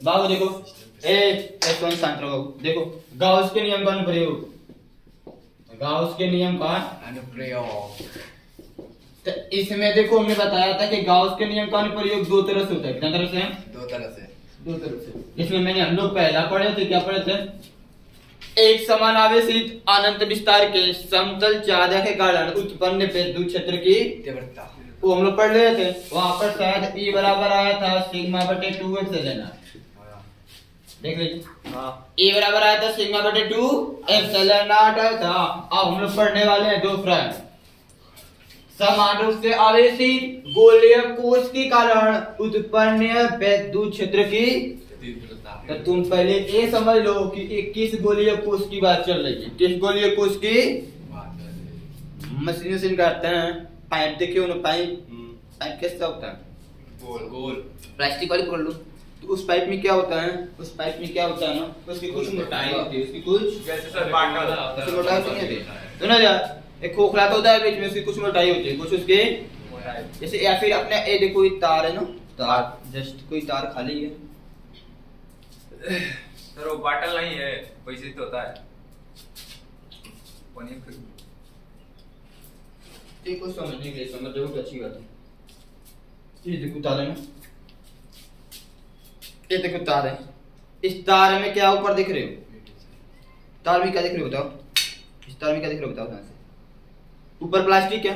बाबू देखो एक शांत रहो। देखो गाउस के नियम का अनुप्रयोग, गाउस के नियम का अनुप्रयोग। तो इसमें देखो हमने बताया था कि गाउस के नियम का अनुप्रयोग दो तरह से होता है। कितना तरह से? दो तरह से। इसमें मैंने हम लोग पहला पढ़े थे, क्या पढ़े थे? एक समान आवेशित अनंत विस्तार के समतल चादर के कारण उत्पन्न विद्युत क्षेत्र की तीव्रता, वो हम लोग पढ़ रहे थे। वहां पर शायद E बराबर आया था सिग्मा बटे 2 एप्सिलॉन। देख लीजिए E बराबर आया था सिग्मा बटे 2 एप्सिलॉन नॉट आया था। अब हम लोग पढ़ने वाले हैं दो फ्रेंड समान रूप से आवेशित गोलीय कोश के कारण उत्पन्न विद्युत क्षेत्र की तीव्रता। तो तुम पहले ये समझ लो कि किस गोलीय कोश की बात चल रही है। किस गोलीय कोश की? मशीन करते हैं पाइप, देखिए ना पाइप कैसा होता है? गोल प्लास्टिक वाली पकड़ लो। तो उस पाइप में क्या होता है? उस पाइप में क्या होता है ना, उसकी कुछ मोटाई होती है, उसकी कुछ मोटाई होती है। तो ना यार एक खोखला तो होता है बीच में, उसकी कुछ मोटाई होती है, कुछ उसके जैसे। या फिर अपने ये देखो ये तार है ना, तार जस्ट कोई तार खाली है सर, वो बाटल नहीं है, पैसे तो होता है। देखो समझने के लिए समझ लो तो अच्छी बात है। ये देखो तार है ना, ये देखो तार है। इस तार में क्या ऊपर दिख रहे हो? तार में क्या दिख रहे हो बताओ? इस तार में क्या दिख रहे हो बताओ? ऊपर प्लास्टिक है,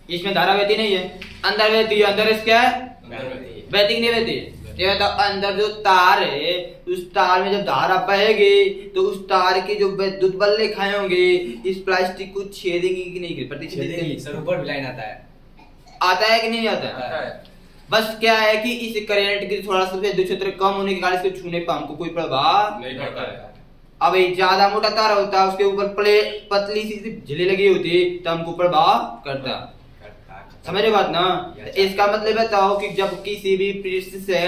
इसमें धारा बहती नहीं है, अंदर बहती है। अंदर इसका बहती नहीं बहती? ये तो अंदर जो तार है उस तार में जब धारा बहेगी तो उस तार के जो विद्युत बल रेखाएं होंगे इस प्लास्टिक को छेदेंगी कि नहीं? प्रतिच्छेदेंगी। सर ऊपर भी लाइन आता है कि नहीं आता है? बस क्या है कि इस करंट के थोड़ा सा विद्युत क्षेत्र कम होने के कारण इसको छूने पर हमको कोई प्रभाव नहीं पड़ता है। अब ज्यादा मोटा तार होता है, उसके ऊपर प्लेट पतली सी झिल्ली लगी होती है तो हमको प्रभाव करता। समझ रहे बात ना? इसका मतलब बताओ कि जब किसी भी पृष्ठ से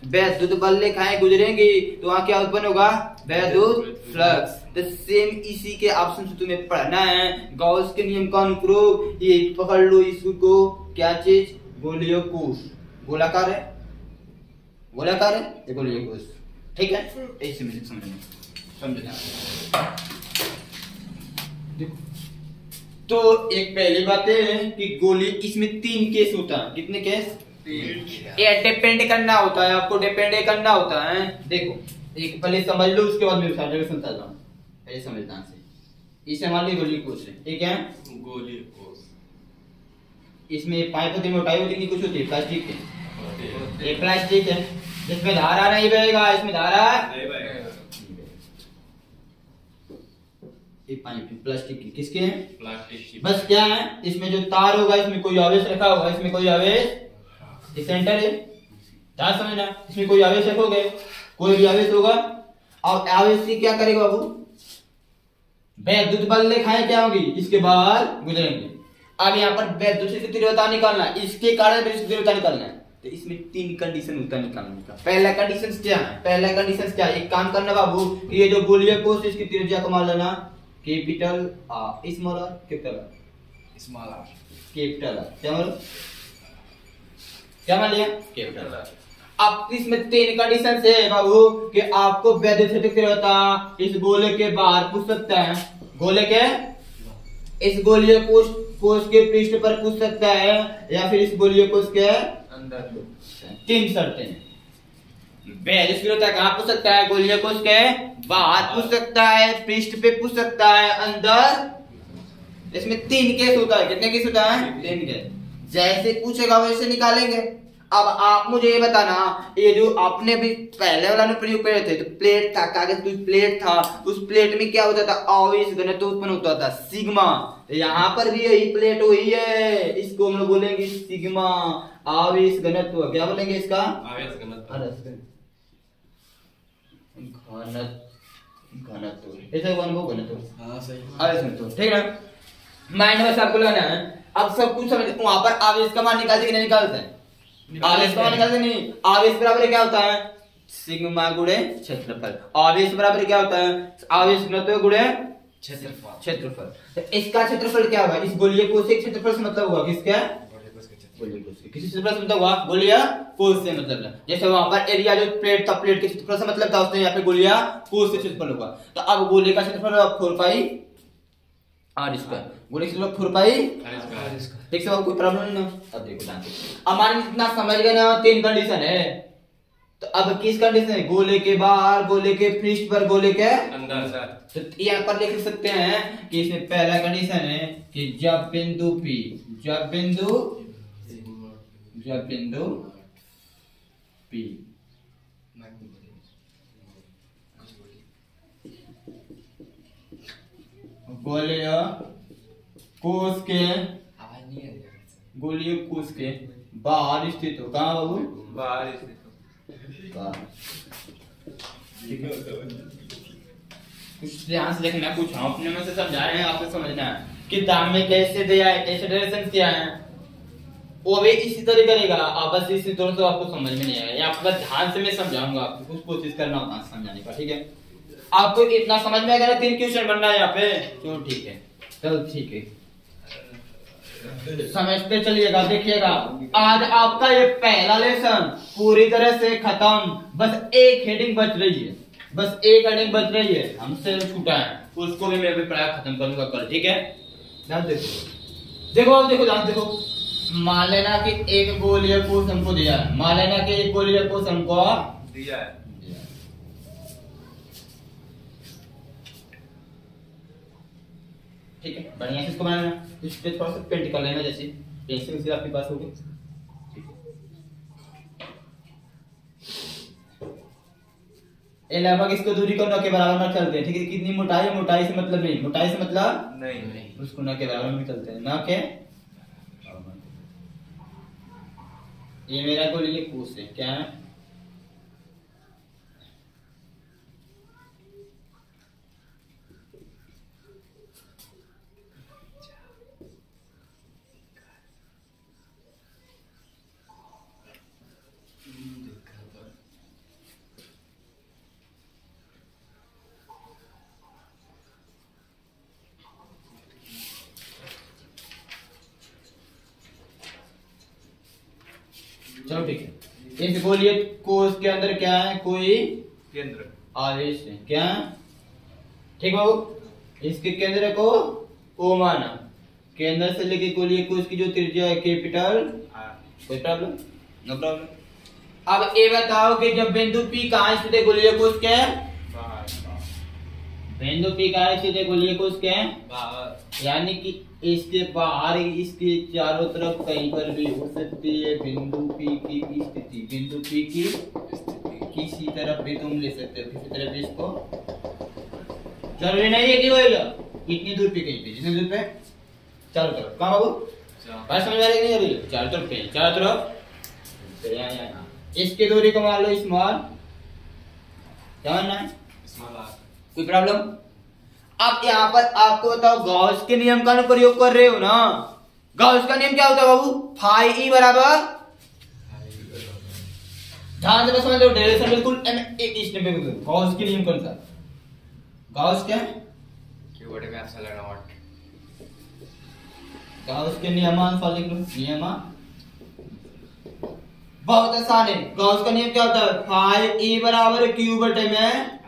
विद्युत बल रेखाएं गुजरेंगी तो वहां क्या उत्पन्न होगा? विद्युत फ्लक्स। तो सेम इसी के ऑप्शन से तुम्हें पढ़ना है गॉस के नियम का अनुप्रयोग। ये पकड़ लो इसको, क्या चीज? गोलीय कोश। गोलाकार है, गोलाकार है ये गोलीय कोश, ठीक है? ऐसे में समझना। तो एक पहली बात है कि गोली, इसमें 3 केस होता है। कितने केस? 3। ये डिपेंड करना होता है, आपको डिपेंड करना होता है। देखो एक पहले समझ लो, उसके बाद मैं समझा जाऊँ। पहले समझना से इसे हमारी गोली कोश है, ठीक है? गोली कोश। इसमें पाइप होती है, मोटाई होती नहीं, कुछ होती है प्लास्टिक है। ये प्लास्टिक है जिसमें धारा नहीं बहेगा, इसमें धारा नहीं बहेगा। पाइप प्लास्टिक की, किसके हैं? प्लास्टिक की। बस क्या है, इसमें जो तार होगा इसमें कोई आवेश रखा होगा, इसमें कोई आवेश, ये सेंटर है, क्या समझना? इसमें कोई आवेश रखोगे, कोई भी आवेश होगा और आवेश से क्या करेगा बाबू? विद्युत बल रेखाएं क्या होगी? इसके बाहर गुजरेंगे। अब यहाँ पर विद्युत की तीव्रता निकालना, इसके कारण विद्युत तीव्रता निकालना है। तो इसमें 3 कंडीशन होता है निकालने का। पहला कंडीशन क्या है? पहला कंडीशन क्या है? एक काम करना बाबू, ये जो गोलीय कोश इसकी त्रिज्या को मान लेना capital R, small R, capital R, small R, capital R. क्या मान लिया? Capital R. अब इसमें 3 कंडीशन है बाबू कि आपको विद्युत क्षेत्र तीव्रता इस गोले के बाहर पूछ सकता है, गोले के इस गोलीय कोश के पृष्ठ पर पूछ सकता है, या फिर इस गोलीय कोश के अंदर। 3 शर्तें हैं। विद्युत तीव्रता कहाँ पूछ सकता है? गोलीय कोश के बाहर पूछ सकता है, पृष्ठ पे पूछ सकता है, अंदर। इसमें 3 केस होता है। कितने केस होता है? 3 केस। जैसे पूछेगा वैसे निकालेंगे। अब आप मुझे ये बताना, ये जो आपने भी पहले वाला में प्रयोग करे थे, तो प्लेट था, कागज की प्लेट था, उस प्लेट में क्या होता था? आवेश घनत्व उत्पन्न होता था, सिग्मा। यहाँ पर भी यही प्लेट हुई है, इसको हम लोग बोलेंगे सिग्मा आवेश घनत्व। क्या बोलेंगे इसका? आवेश घनत्व। घनत्व ऐसे अनुभव घनत्व। हाँ सही। आवेश घनत्व, ठीक है? माइंड में सबको लगाना है। अब सब कुछ समझ, वहां पर आवेश का मान निकालते कि नहीं निकालते हैं? आवेश का मान निकालते नहीं। आवेश बराबर क्या होता है? सिग्मा गुणे क्षेत्रफल। आवेश बराबर क्या होता है? आवेश घनत्व गुणे क्षेत्रफल। तो इसका क्षेत्रफल क्या होगा? इस गोलीय कोश के क्षेत्रफल से मतलब होगा किसका? गोलीय कोष के किसी क्षेत्रफल से मतलब हुआ गोलीय कोष से मतलब, जैसे वहां पर एरिया जो प्लेट था, प्लेट के क्षेत्रफल से मतलब था, उसने यहाँ पे गोलीय कोष से क्षेत्रफल होगा। तो अब गोले का क्षेत्रफल 4 पाई r स्क्वायर, गोले का क्षेत्रफल 4 पाई ठीक से, कोई प्रॉब्लम नहीं ना। अब देखो ध्यान से, अब मान इतना समझ गए ना, 3 कंडीशन है। तो अब किस कंडीशन है, गोले के बाहर, गोले के पृष्ठ पर, गोले के अंदर सर। तो यहाँ पर लिख सकते हैं कि इसमें पहला कंडीशन है कि जब बिंदु P, जब बिंदु P गोलीय कोष के, गोलीय कोष के बाहर स्थित हो, कहाँ बाबू, बाहर स्थित कुछ ध्यान से देखना, कुछ हम अपने में से समझा रहे हैं, आपको समझना है किताब में कैसे दिया है, कैसे डायरेक्शन किया है, वो भी इसी तरह करेगा। आप बस इसी तरह से आपको समझ में नहीं आएगा, या आपको बस ध्यान से मैं समझाऊंगा, आपको कुछ कोशिश करना होगा समझाने का, ठीक है। आपको इतना समझ में आएगा ना, 3 क्वेश्चन बनना है यहाँ पे, चलो ठीक है, चलो ठीक है, समझते चलिएगा। देखिएगा आज आपका ये पहला लेसन पूरी तरह से खत्म, बस एक हेडिंग बच रही है, बस एक हेडिंग बच रही है, हमसे छूटा है, उसको भी मैं पढ़ाई खत्म करूंगा कल, ठीक है। ध्यान देखो, देखो अब देखो, ध्यान देखो, मान लेना कि एक गोलीय कोष हमको दिया है, मान लेना कि एक गोलीय कोष हमको दिया है, ठीक है, बढ़िया से इसको बनाना, इस पे थोड़ा सा पेंट कर लेना, जैसे पेंसिल से आपके पास होगी। लगभग इसको दूरी को न के बराबर में चलते हैं, ठीक है। कितनी मोटाई, मोटाई से मतलब नहीं, मोटाई से मतलब नहीं, उसको न के बराबर में चलते हैं, न के। ये मेरा गोलीय कोष है, क्या है, चलो ठीक है। इस गोलीय कोष के अंदर क्या है, कोई केंद्र आवेश है, क्या है, ठीक बाबू। इसके केंद्र को O माना, केंद्र से लेके गोलीय कोष की जो त्रिज्या है कैपिटल, कोई प्रॉब्लम, नो प्रॉब्लम। अब ये बताओ कि जब बिंदु P कहाँ स्थित है गोलीय कोष के, बिंदु P कहाँ स्थित है गोलीय कोष के बाहर, यानी कि इसके बाहर, इसके चारों तरफ कहीं पर भी हो सकती है बिंदु P की स्थिति, बिंदु P की किसी तरफ भी तुम ले सकते हो, किसी तरफ भी इसको, जरूरी नहीं है कि होगा इतनी दूर पे, कहीं पे जितनी दूर पे चारों तरफ, कहाँ बाबू बात समझ आ रही है, नहीं चारों तरफ पे, चारों तरफ यहाँ, इसकी दूरी को मान लो स्मॉल, क्या मानना है, कोई प्रॉब्लम। अब यहाँ पर आपको बताओ गॉस के नियम का प्रयोग कर रहे हो ना, गॉस का नियम क्या होता है बाबू, फाई ई बराबर, ध्यान से समझ लो, डायरेक्शन बिल्कुल गॉस के नियम कौन सा, गॉस क्या है, गॉस के नियमानुसार लिख लो, नियम बहुत आसान है। गॉस का नियम क्या होता है, फाई ई बराबर क्यू बटे में,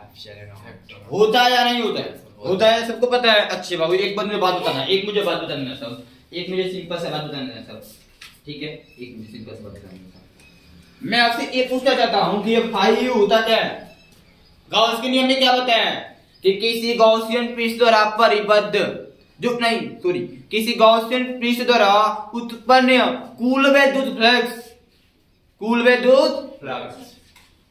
होता है या नहीं होता है, होता है, सबको पता है। अच्छे बाबू एक बार मुझे बात बताना, एक मुझे बात बताना सब, एक मुझे सिंपल से बात बताना सब, ठीक है, एक मुझे सिंपल से बात बताना। मैं आपसे ये पूछना चाहता हूं कि ये फाई होता क्या है, गॉस के नियम ने क्या बताया कि किसी गॉसियन पृष्ठ द्वारा परिबद्ध, जो नहीं सॉरी, किसी गॉसियन पृष्ठ द्वारा उत्पन्न कुल विद्युत फ्लक्स, कुल विद्युत फ्लक्स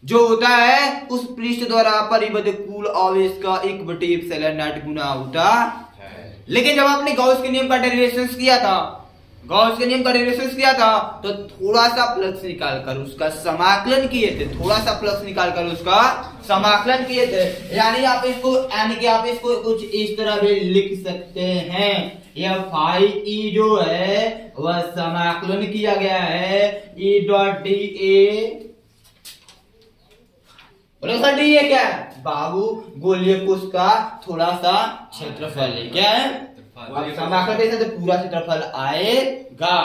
जो होता है उस पृष्ठ द्वारा परिबद्ध कुल आवेश का 1/ε0 गुना होता है। लेकिन जब आपने गॉस के नियम का डेरिवेशन किया था, गॉस के नियम का डेरिवेशन किया था, तो थोड़ा सा फ्लक्स निकालकर उसका समाकलन किए थे, थोड़ा सा फ्लक्स निकालकर उसका समाकलन किए थे। यानी आप इसको, यानी कि आप इसको कुछ इस तरह भी लिख सकते हैं, यह फाई ई जो है वह समाकलन किया गया है E dot D A, sir D ये क्या है बाबू, गोलीय कोष का थोड़ा सा क्षेत्रफल है, क्या है, समाकलन कैसे, तो पूरा क्षेत्रफल आएगा।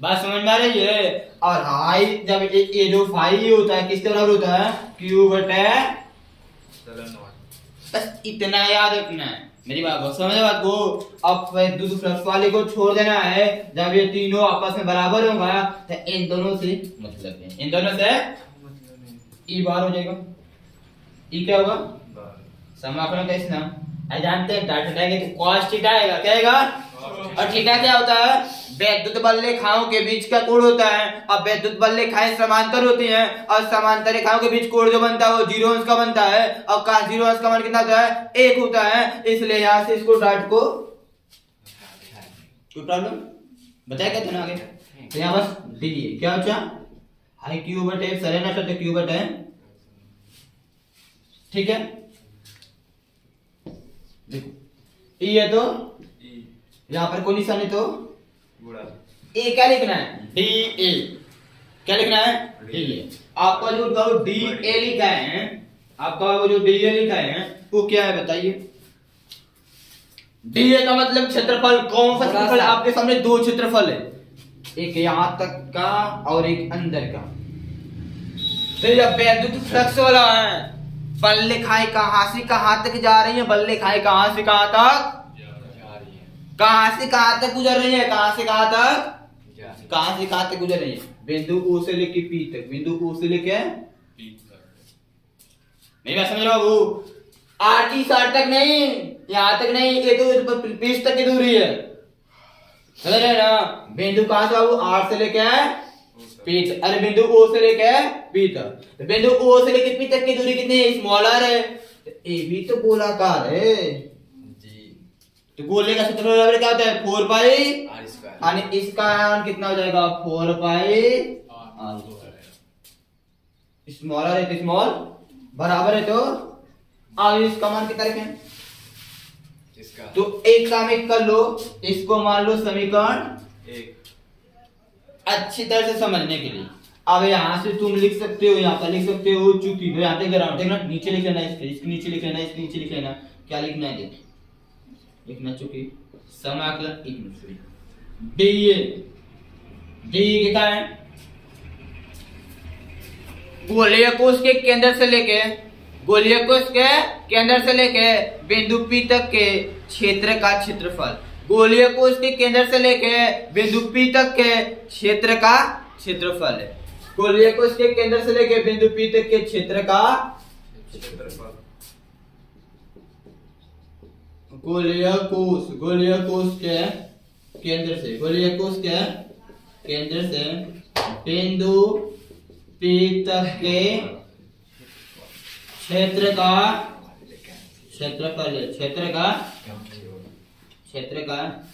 बात समझ में आ रही है। और हाई जब ये जो फाई होता है किसके बराबर होता है, क्यू बटे सलन नॉट। बस इतना याद रखना है, मेरी बात को समझ बात को। अब दूसरे फ्लक्स वाले को छोड़ देना है, जब ये तीनों आपस में बराबर होगा तो इन दोनों से मतलब है, इन दोनों से ई बार हो जाएगा। ई क्या होगा, समाकलन कैसे ना जानते हैं, डाटा है तो cos थीटा आएगा, क्या आएगा। और थीटा क्या होता है, वैद्युत बल रेखाओं के बीच का कोण होता है। अब वैद्युत बल रेखाएं समांतर होती हैं और समांतर रेखाओं के बीच कोण जो बनता है वो 0 अंश का बनता है। और का 0 अंश का मान कितना होता है, 1 होता है। इसलिए यहाँ से इसको डाट को कोई प्रॉब्लम बताया क्या था ना आगे, तो यहाँ बस डी क्या बचा, हाई क्यू बटे सरेना तो क्यू बटे, ठीक है। देखो ई है तो यहाँ पर कोई निशान है तो गुणा ए क्या लिखना है, डी ए, क्या लिखना है, डी ए। आपका जो डी ए लिखा है, आपका वो जो डी ए लिखा है वो क्या है बताइए। डी ए का मतलब क्षेत्रफल, कौन सा क्षेत्रफल, आपके सामने दो क्षेत्रफल है, एक यहां तक का और एक अंदर का। तो ये वैद्युत फ्लक्स वाला है, बल रेखाएं कहां से कहां तक जा रही है, बल रेखाएं कहां से कहां तक, कहां से कहां तक गुजर रही है, कहां से कहां तक, कहां से कहां तक गुजर रही है, बिंदु ओ से लेके पी तक, बिंदु ओ से लेके पी तक। नहीं बात समझ रहे हो बाबू, आर टी साठ तक नहीं, यहां तक नहीं, ये तो पीस तक की दूरी है, समझ रहे ना। बिंदु कहां से बाबू, आर से लेके पी तक, अरे बिंदु ओ से लेके पी तक, बिंदु ओ से लेके पी तक की दूरी कितनी है, स्मॉल आर है, ए भी तो गोलाकार है तो गोले का क्षेत्रफल बराबर क्या होता है, 4 पाई आर स्क्वायर, यानी इसका मान कितना हो जाएगा, 4 पाई आर स्क्वायर। स्मॉल है तो स्मॉल बराबर है तो अब इसका मान कितना रखें, इसका तो एक काम एक कर लो, इसको मान लो समीकरण एक, अच्छी तरह से समझने के लिए। अब यहाँ से तुम लिख सकते हो, यहाँ पर लिख सकते हो, चूंकि यहाँ पे ग्राउंड देखना, नीचे लिख लेना, इसके नीचे लिख लेना, इसके नीचे लिख लेना, क्या लिखना है लिखना, चूंकि समाकलन एक मिनट डी डी क्या है, गोलीय कोश के केंद्र से लेके, गोलीय कोश के केंद्र से लेके बिंदु पी तक के क्षेत्र का क्षेत्रफल, गोलीय कोश के केंद्र से लेके बिंदु पी तक के क्षेत्र का क्षेत्रफल है, गोलीय कोश के केंद्र से लेके बिंदु पी तक के क्षेत्र का क्षेत्रफल। गोलीय कोश के केंद्र से, गोलीय कोश के केंद्र से बिंदु पी तक के क्षेत्र का क्षेत्रफल है, क्षेत्र का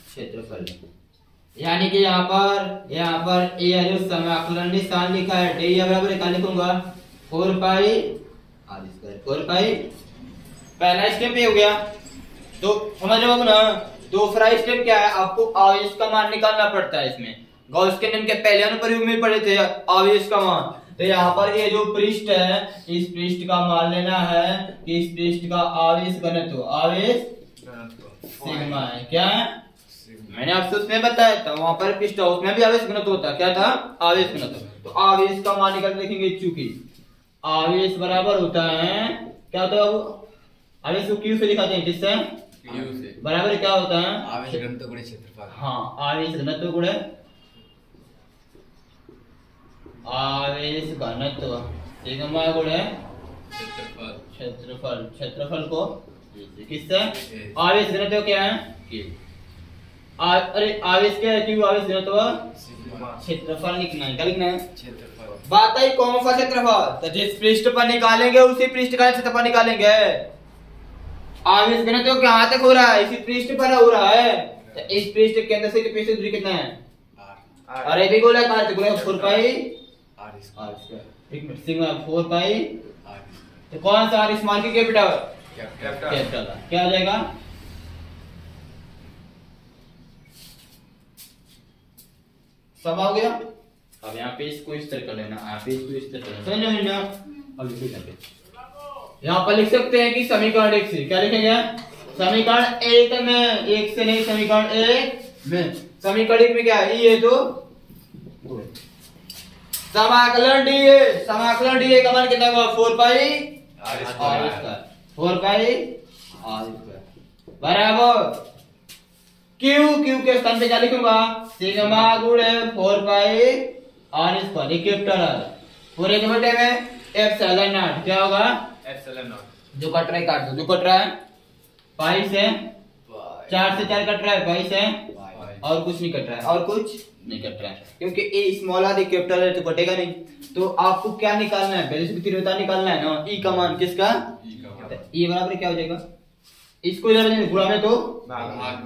क्षेत्रफल। यानी कि यहाँ पर ये जो समाकलन निशान लिखा है डी बराबर क्या लिखूंगा, 4 पाई आर स्क्वायर, 4 पाई। पहला स्टेप ये हो गया, तो समझ रहे हो ना। दूसरा स्टेप क्या है, आपको आवेश का मान निकालना पड़ता है। इसमें गॉस के नियम के पहले अनुप्रयोग में पढ़े थे आवेश का मान। तो यहाँ पर ये जो पृष्ठ है, इस पृष्ठ का मान लेना है कि इस पृष्ठ का आवेश घनत्व, आवेश सिग्मा है। क्या है, मैंने आपसे उसमें बताया था, वहां पर पृष्ठ उसमें भी आवेश घनत्व होता है। क्या था, आवेश घनत्व। तो आवेश का मान निकाल देखेंगे, चूंकि आवेश बराबर होता है क्या होता है, आवेश को क्यू से दिखाते हैं, जिससे बराबर क्या होता है, आवेश घनत्व गुणे क्षेत्रफल। हाँ, आवेश घनत्व गुणे आवेश घनत्व सिग्मा गुणे क्षेत्रफल। क्षेत्रफल को किससे, आवेश घनत्व क्या है, अरे आवेश क्या है, क्यों आवेश घनत्व, क्षेत्रफल लिखना है। क्या लिखना है, क्षेत्रफल। बात आई कौन सा क्षेत्रफल, तो जिस पृष्ठ पर निकालेंगे उसी पृष्ठ का क्षेत्रफल निकालेंगे। आवेश घनत्व कहाँ तक हो रहा है, इसी पृष्ठ पर हो रहा है। तो इस पृष्ठ के अंदर से पृष्ठ की दूरी कितना है, अरे भी गोलाकार, तो गोला 4 पाई आर स्क्वायर। एक मिनट, सिग्मा 4 पाई आर। तो कौन सा आर, स्मॉल की कैपिटल, कैपिटल। क्या हो जाएगा, सब आ गया। अब यहाँ पे इसको इस तरह कर लेना, यहाँ पे इसको इस तरह कर लेना, समझ लेना। अब लिखो यहाँ पर लिख सकते हैं कि समीकरण 1 से क्या लिखेंगे, समीकरण 1 में, 1 से नहीं, समीकरण 1 में। समीकरण 1 में क्या है, ये तो समाकलन डीए का मान कितना होगा 4 pi r square 4 pi r square बराबर क्यू के स्थान पे क्या लिखूंगा सिग्मा गुणे 4 पाई आर स्क्वायर ये कैपिटल आर पूरे के बटे में एप्सिलॉन नॉट क्या होगा एप्सिलॉन नॉट जो कट रहा है काट दो जो कट रहा है पाई से 4 से 4 कट रहा है पाई से और कुछ नहीं कट रहा है और कुछ नहीं कट रहा है क्योंकि ए स्मॉल आर कैपिटल है तो कटेगा नहीं तो आपको क्या निकालना है पहले से तीव्रता निकालना है ना ई का मान किसका ई बराबर क्या हो जाएगा इसको इधर गुणा में तो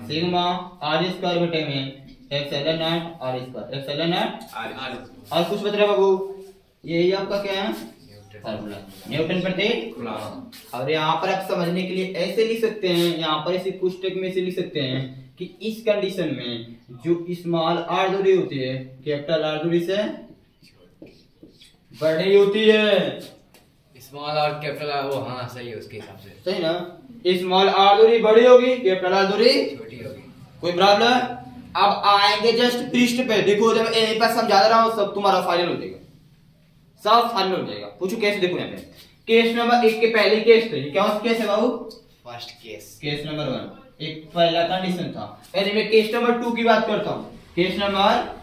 सिग्मा आर स्क्वायर बटे में epsilon naught R square epsilon naught और कुछ बच रहा है बाबू यही आपका क्या है फार्मूला न्यूटन प्रति कूलम और यहाँ पर आप समझने के लिए ऐसे लिख सकते हैं यहाँ पर इसे पुस्तक में से लिख सकते हैं कि इस कंडीशन में जो स्मॉल आर दूरी होती है कैपिटल आर दूरी से बड़ी होती है स्मॉल और कैपिटल आर वो हाँ सही है उसके हिसाब से सही ना स्मॉल आर दूरी बड़ी होगी कैपिटल आर दूरी छोटी होगी कोई प्रॉब्लम अब आएंगे जस्ट पृष्ठ पे देखो जब यहीं पर समझा रहा हूँ सब तुम्हारा फाइनल हो जाएगा सब फाइनल हो जाएगा पूछो कैसे देखो यहाँ पे केस नंबर 1 के पहले केस थे क्या केस है बाबू फर्स्ट केस नंबर 1 एक पहला कंडीशन था पहले मैं केस नंबर 2 की बात करता हूँ केस नंबर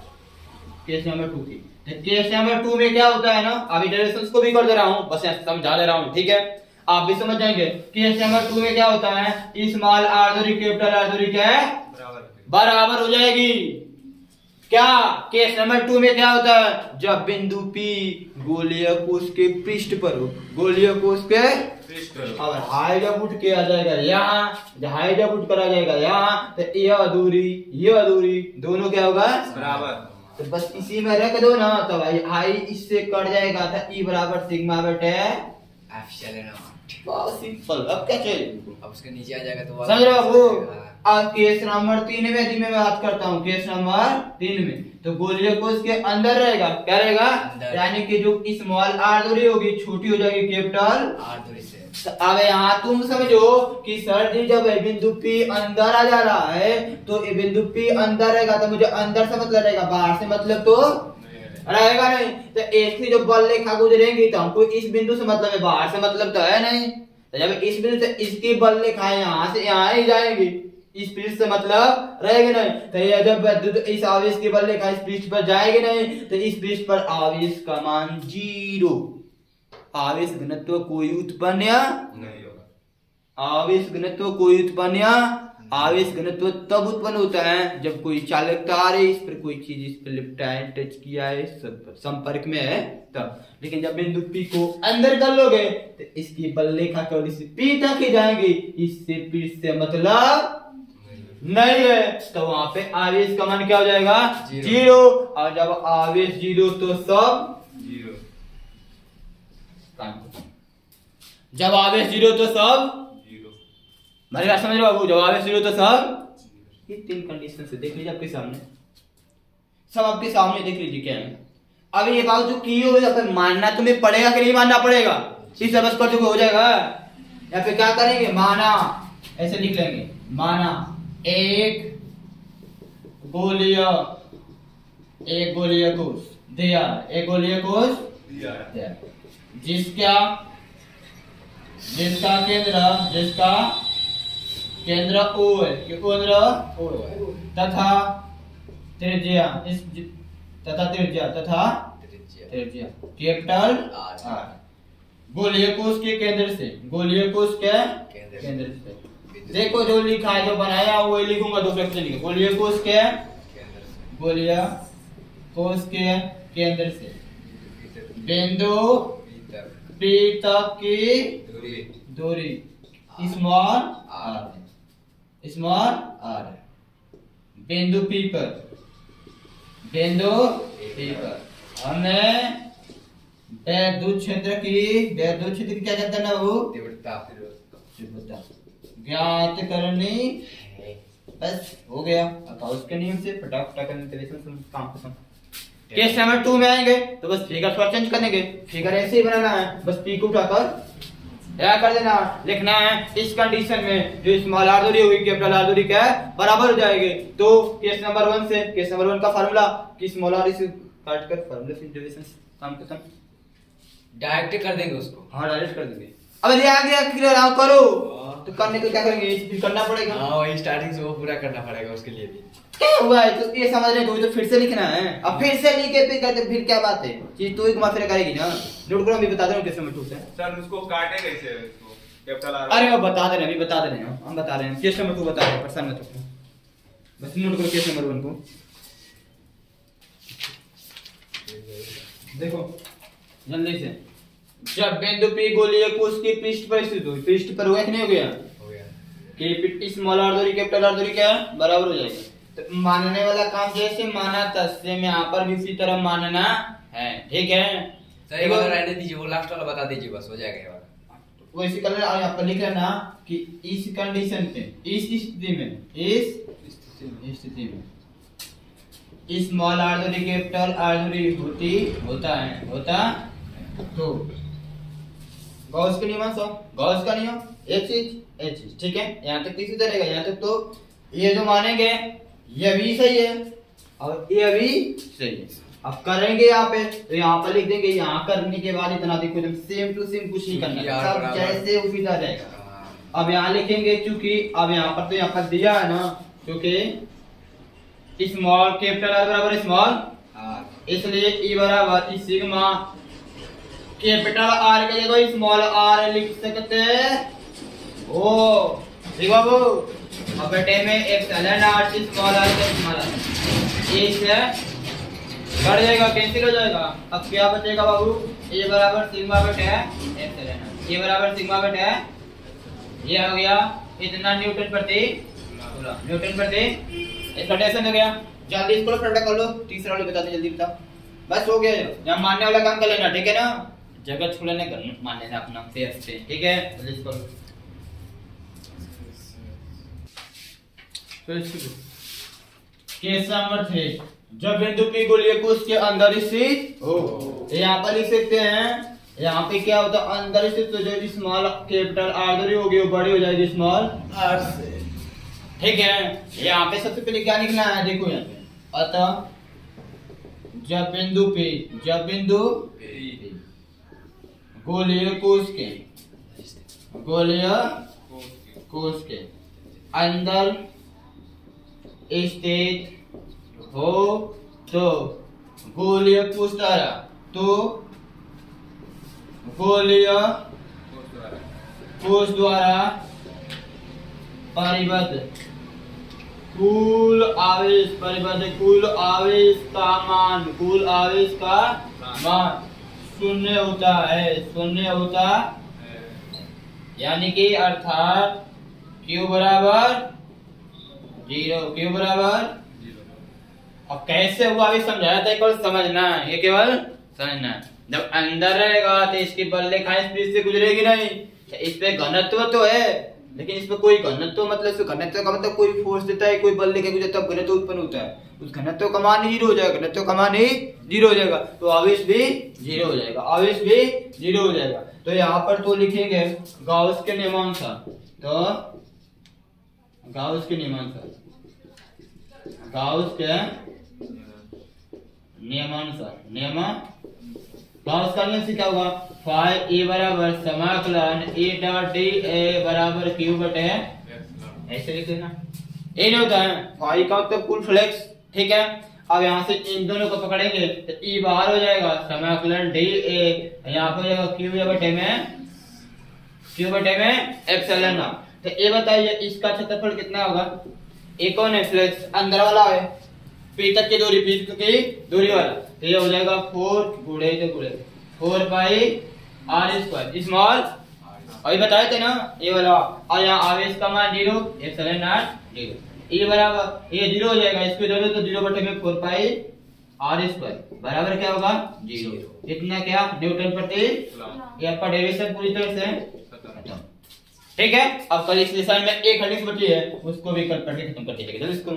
2 की केस नंबर 2 में क्या होता है ना अभी डायरेक्शंस को भी कर दे रहा हूँ बस समझा दे रहा हूँ ठीक है आप भी समझ जाएंगे केस नंबर 2 में क्या होता है स्मॉल आर दूरी कैपिटल आर दूरी क्या है बराबर हो जाएगी क्या केस नंबर 2 में क्या होता है जब बिंदु P गोलीय कोश के पृष्ठ पर हो गोलीय कोश के और हाइड्रा पुट किया जाएगा यहाँ हाइड्रा पुट करा जाएगा यहाँ तो यह दूरी दोनों क्या होगा बराबर तो बस इसी में रख दो ना तो भाई आई इससे कट जाएगा था ई बराबर सिग्मा बटे एप्सिलॉन नॉट बहुत सिंपल अब क्या चाहिए अब उसके नीचे आ जाएगा तो समझ रहे हो अब केस नंबर 3 में यदि मैं बात करता हूँ केस नंबर 3 में तो गोलीय कोश के अंदर रहेगा क्या रहेगा यानी कि जो स्मॉल आर दूरी होगी छोटी हो जाएगी कैपिटल आर दूरी से तो अब यहाँ तुम समझो कि सर जी जब बिंदु P अंदर आ जा रहा है तो ये बिंदु P अंदर रहेगा तो मुझे अंदर से मतलब रहेगा बाहर से मतलब तो रहेगा नहीं तो एक ही जो बल रेखा गुजरेंगी तो हमको इस बिंदु से मतलब है बाहर से मतलब तो है नहीं तो जब इस बिंदु से इसकी बल रेखा यहाँ से यहाँ ही जाएगी इस पृष्ठ से मतलब रहेगी नहीं तो ये जब इस आवेश की बल रेखा इस पृष्ठ पर जाएगी नहीं तो इस पृष्ठ पर आवेश का मान 0 आवेश घनत्व कोई उत्पन्न नहीं होगा आवेश घनत्व कोई उत्पन्न आवेश घनत्व तब उत्पन्न होता है जब कोई चालक तार है इस पर कोई चीज इस पर लिपटा है टच किया है संपर्क में है तब लेकिन जब बिंदु P को अंदर कर लोगे तो इसकी बल रेखा केवल इस P तक ही जाएगी इससे पृष्ठ से मतलब नहीं है तो वहां पे आवेश का मान क्या हो जाएगा 0 और जब आवेश 0 तो सब 0 जब आवेश 0 तो सब 0 मेरी बात समझ रहे हो बाबू जब आवेश 0 तो सब ये 3 कंडीशन से देख लीजिए आपके सामने सब आपके सामने देख लीजिए क्या है अब ये बात जो की हो या मानना तुम्हें पड़ेगा कि नहीं मानना पड़ेगा इस बस कर हो जाएगा या फिर क्या करेंगे माना ऐसे लिख लेंगे माना एक गोलीय कोश दिया एक गोलीय कोश दिया जिसका केंद्र O है केंद्र O है तथा त्रिज्या कैपिटल R गोलीय कोश के केंद्र से देखो जो लिखा है जो बनाया वो लिखूंगा दो फ्रैक्शन लिखो गोलीय कोश के केंद्र से बिंदु P तक की दूरी स्मॉल r बिंदु P पर हमने विद्युत क्षेत्र की क्या कहते हैं ना वो तीव्रता ज्ञात करनी बस हो गया अब उसके नियम से फटाफट करने काम खत्म केस नंबर 2 में आएंगे तो बस फिगर थोड़ा चेंज करेंगे फिगर ऐसे ही बनाना है बस P को उठाकर क्या कर देना लिखना है इस कंडीशन में जो स्मॉल आर दूरी होगी कैपिटल आर दूरी क्या है बराबर हो जाएगी तो केस नंबर 1 का फार्मूला कि स्मॉल आर इसे काट कर फार्मूला से डेरिवेशन काम खत्म। डायरेक्ट कर देंगे उसको। हाँ डायरेक्ट कर देंगे। अब ये आ गया फिर आराम करो तो करने को क्या करेंगे, फिर करना पड़ेगा। हाँ वही स्टार्टिंग से वो पूरा करना पड़ेगा उसके लिए भी। क्या हुआ है तो ये समझ रहे हो, तो फिर से लिखना है। अब फिर से लिखे फिर कहते फिर क्या बात है, चीज तो एक घुमा फिर करेगी ना। नोट करो, मैं बता दे रहा हूँ किस नंबर 2 से। सर उसको काटे कैसे इसको कैपिटल आर। अरे वो बता दे रहे हैं, अभी बता दे रहे हैं, हम बता रहे हैं। केस नंबर 2 बता रहे हैं, परेशान मत हो, बस नोट करो केस नंबर 1 को। देखो जल्दी से, जब बिंदु P गोलीय कोश की पृष्ठ पर स्थित हो, पृष्ठ पर हुआ कि नहीं हो गया हो गया कि स्मॉल आर दूरी कैपिटल आर दूरी क्या है बराबर हो जाएगा। तो मानने वाला काम जैसे माना था सेम यहाँ पर भी उसी तरह मानना है, ठीक है। सही वाला रहने दीजिए, वो लास्ट वाला बता दीजिए, बस हो जाएगा ये वाला। वो इसी कलर यहाँ पर लिख लेना कि इस कंडीशन पे, इस स्थिति में स्मॉल आर दूरी कैपिटल आर दूरी होता तो गॉस के नियम सो गॉस का नियम एक चीज ठीक है। यहाँ तक किसी तरह रहेगा, यहाँ तक तो ये जो मानेंगे ये भी सही है और ये भी सही है। अब करेंगे यहाँ पे तो यहाँ पर लिख देंगे, यहाँ करने के बाद इतना देखो एकदम सेम टू सेम कुछ नहीं करना, सब जैसे उसी तरह रहेगा। अब यहाँ लिखेंगे क्योंकि अब यहाँ पर तो यहाँ पर दिया है ना, क्योंकि स्मॉल कैपिटल आर बराबर स्मॉल इसलिए ई बराबर ई सिग्मा कैपिटल आर के जगह स्मॉल आर लिख सकते ओ ठीक बाबू। अब बेटे में एप्सिलॉन आर स्मॉल आर का स्मॉल आर ये बढ़ जाएगा, कैंसिल हो जाएगा। अब क्या बचेगा बाबू, ए बराबर सिग्मा बटे एप्सिलॉन आर, ए बराबर सिग्मा बटे ये हो गया इतना न्यूटन प्रति इसका टेंशन हो गया। जल्दी इसको फटाफट कर लो, तीसरा वाले बता दे जल्दी बता, बस हो गया। यहाँ मानने वाला काम कर लेना, ठीक है ना, जगह छोड़ने कर मान लेना अपना से, ठीक है। जल्दी इसको केस नंबर 3, जब बिंदु P गोलीय कोश के अंदर स्थित हो, यहाँ पर लिख सकते हैं, यहाँ पे क्या होता है अंदर स्थित तो जो स्मॉल कैपिटल आर दूरी होगी वो बड़ी हो जाएगी स्मॉल आर से, ठीक है। यहाँ पे सबसे पहले क्या लिखना है, देखो यहाँ पे, अतः जब बिंदु गोलीय कोश के अंदर स्थित हो तो गोलीय कोश द्वारा परिबद्ध कुल आवेश का मान शून्य होता यानी कि अर्थात Q बराबर 0। अब कैसे हुआ अभी समझाया था, केवल समझना है, ये केवल समझना है। जब अंदर रहेगा तो इसकी बलरेखा इस पृष्ठ से गुजरेगी नहीं, इस पे घनत्व तो है लेकिन इस पे कोई घनत्व मतलब घनत्व का मतलब कोई फोर्स देता है, कोई बल लेके गुजरता है, घनत्व उत्पन्न होता है, उस घनत्व का मान ही 0 हो जाएगा, तो आवेश भी 0 हो जाएगा। तो यहाँ पर तो लिखेंगे गाउस के नियमानुसार, गाउस के गाउस का नियम से क्या होगा, फाई ए बराबर समाकलन ए डॉट डी ए बराबर क्यू बटे ऐसे लिख देना। ए जो होता है फाई का तो कुल फ्लेक्स, ठीक है। अब यहाँ से इन दोनों को पकड़ेंगे तो ई बाहर हो जाएगा, समाकलन डी ए यहाँ पे हो जाएगा क्यू बटे में एप्सिलॉन नॉट। तो ये बताइए इसका क्षेत्रफल कितना होगा, एक कौन है फ्लेक्स अंदर वाला है, पी तक की दूरी वाला, तो ये हो जाएगा 4 पाई आर स्क्वायर स्मॉल, और ये बताए थे ना ये वाला। और यहाँ आवेश का मान 0 एप्सिलॉन नॉट 0, ये बराबर ये 0 हो जाएगा, इसको जोड़ो तो 0 बटे में 4 पाई आर स्क्वायर बराबर क्या होगा 0। इतना क्या न्यूटन प्रति, ये आपका डेरिवेशन पूरी तरह से खत्म, ठीक है। अब कल इस लेसन में एक खंडित बची है, उसको भी कल पढ़ के खत्म कर दीजिएगा। जल्दी इसको